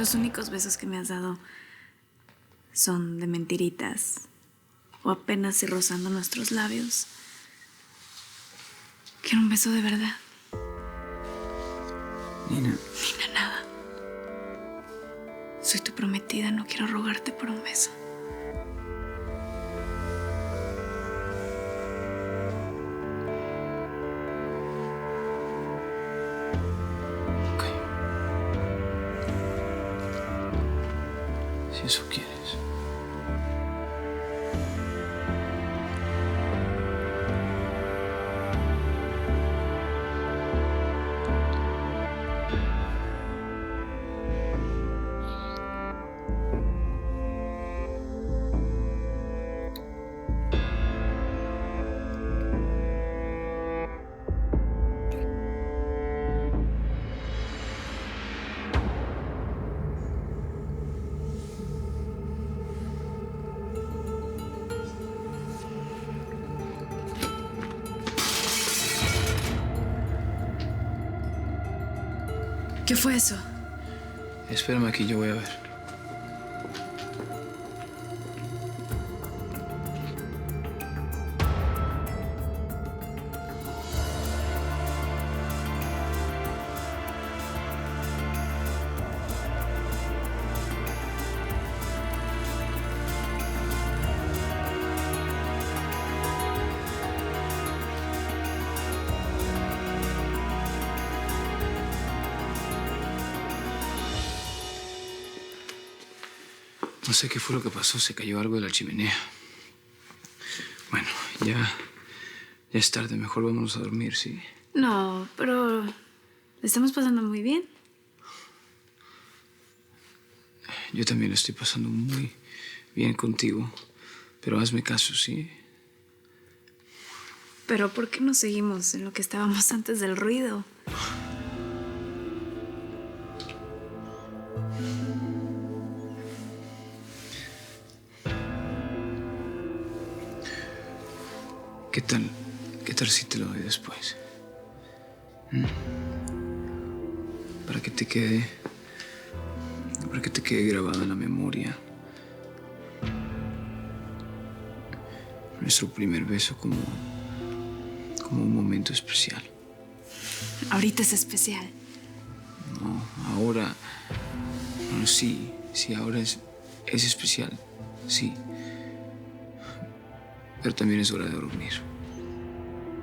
Los únicos besos que me has dado son de mentiritas o apenas si rozando nuestros labios. Quiero un beso de verdad. Nina. Nina, nada. Soy tu prometida, no quiero rogarte por un beso. Ok. Si eso quieres. ¿Qué fue eso? Espérame aquí, yo voy a ver. No sé qué fue lo que pasó, se cayó algo de la chimenea. Bueno, ya es tarde, mejor vámonos a dormir, ¿sí? No, pero le estamos pasando muy bien. Yo también lo estoy pasando muy bien contigo, pero hazme caso, ¿sí? Pero ¿por qué no seguimos en lo que estábamos antes del ruido? ¿Qué tal si te lo doy después? ¿Mm? Para que te quede grabado en la memoria. Nuestro primer beso como un momento especial. Ahorita es especial. No, ahora... Bueno, sí, ahora es especial, sí. Pero también es hora de dormir.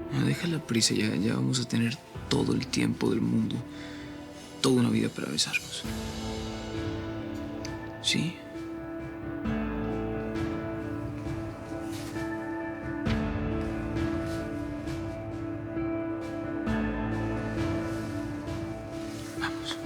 No, deja la prisa, ya vamos a tener todo el tiempo del mundo, toda una vida para besarnos. ¿Sí? Vamos.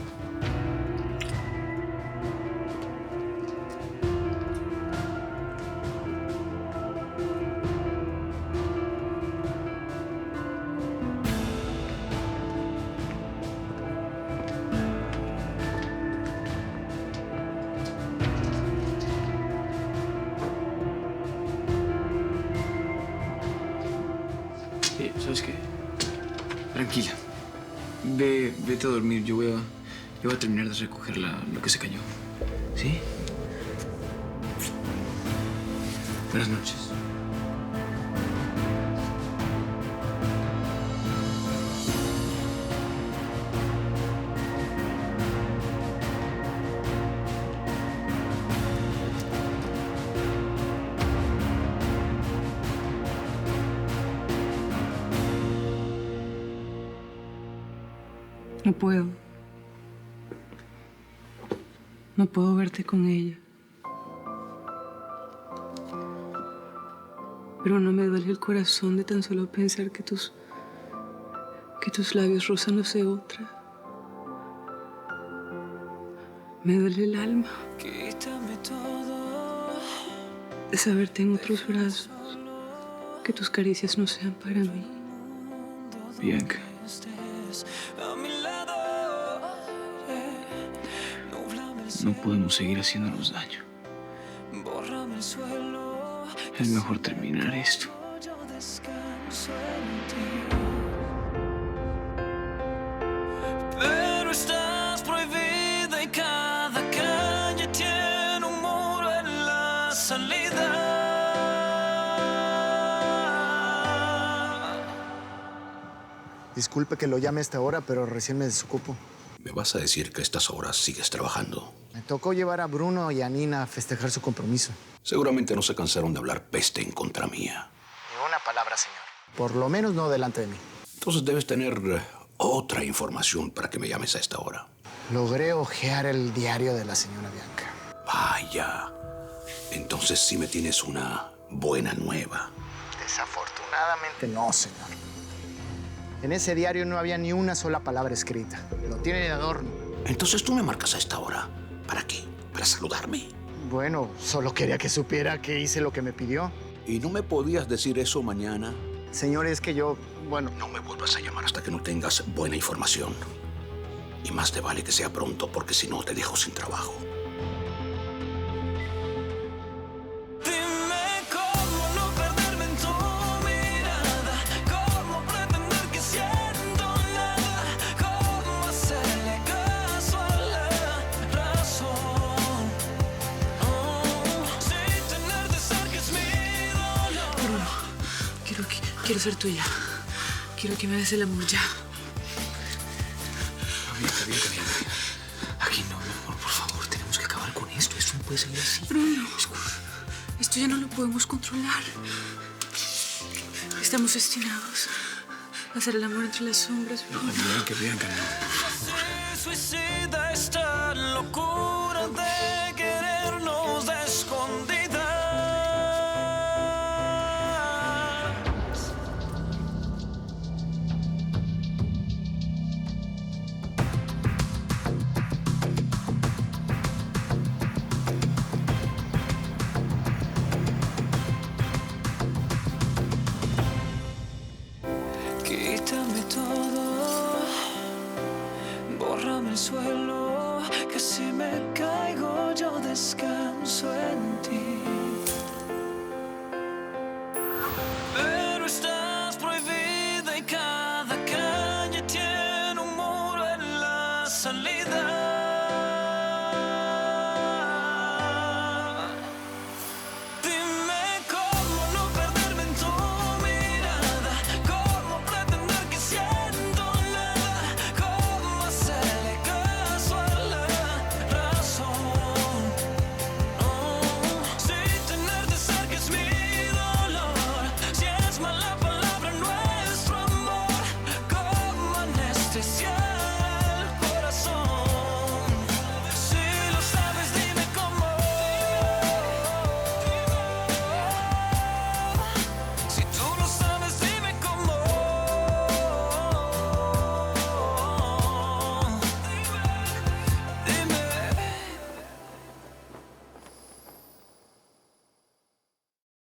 ¿Sabes qué? Tranquila. Vete a dormir. Yo voy a terminar de recoger lo que se cayó. ¿Sí? Buenas noches. No puedo. No puedo verte con ella. Pero no me duele el corazón de tan solo pensar que tus labios rozándose otra. Me duele el alma de saberte en otros brazos, que tus caricias no sean para mí. Bianca. No podemos seguir haciéndonos daño. Es mejor terminar esto. Pero estás prohibida y cada Disculpe que lo llame a esta hora, pero recién me desocupo. ¿Me vas a decir que a estas horas sigues trabajando? Me tocó llevar a Bruno y a Nina a festejar su compromiso. Seguramente no se cansaron de hablar peste en contra mía. Ni una palabra, señor. Por lo menos no delante de mí. Entonces debes tener otra información para que me llames a esta hora. Logré hojear el diario de la señora Bianca. Vaya. Entonces sí me tienes una buena nueva. Desafortunadamente no, señor. En ese diario no había ni una sola palabra escrita. Lo tiene de adorno. Entonces tú me marcas a esta hora. ¿Para qué? ¿Para saludarme? Bueno, solo quería que supiera que hice lo que me pidió. ¿Y no me podías decir eso mañana? Señor, es que yo, bueno... No me vuelvas a llamar hasta que no tengas buena información. Y más te vale que sea pronto, porque si no te dejo sin trabajo. Quiero ser tuya. Quiero que me des el amor ya. Está bien. Aquí no, mi amor, por favor. Tenemos que acabar con esto. Esto no puede seguir así. Bruno, esto ya no lo podemos controlar. Estamos destinados a hacer el amor entre las sombras, Bruno. Bianca, no. Suicida esta locura de querernos de escondidas. Quítame todo, bórrame el suelo, que si me caigo yo descanso.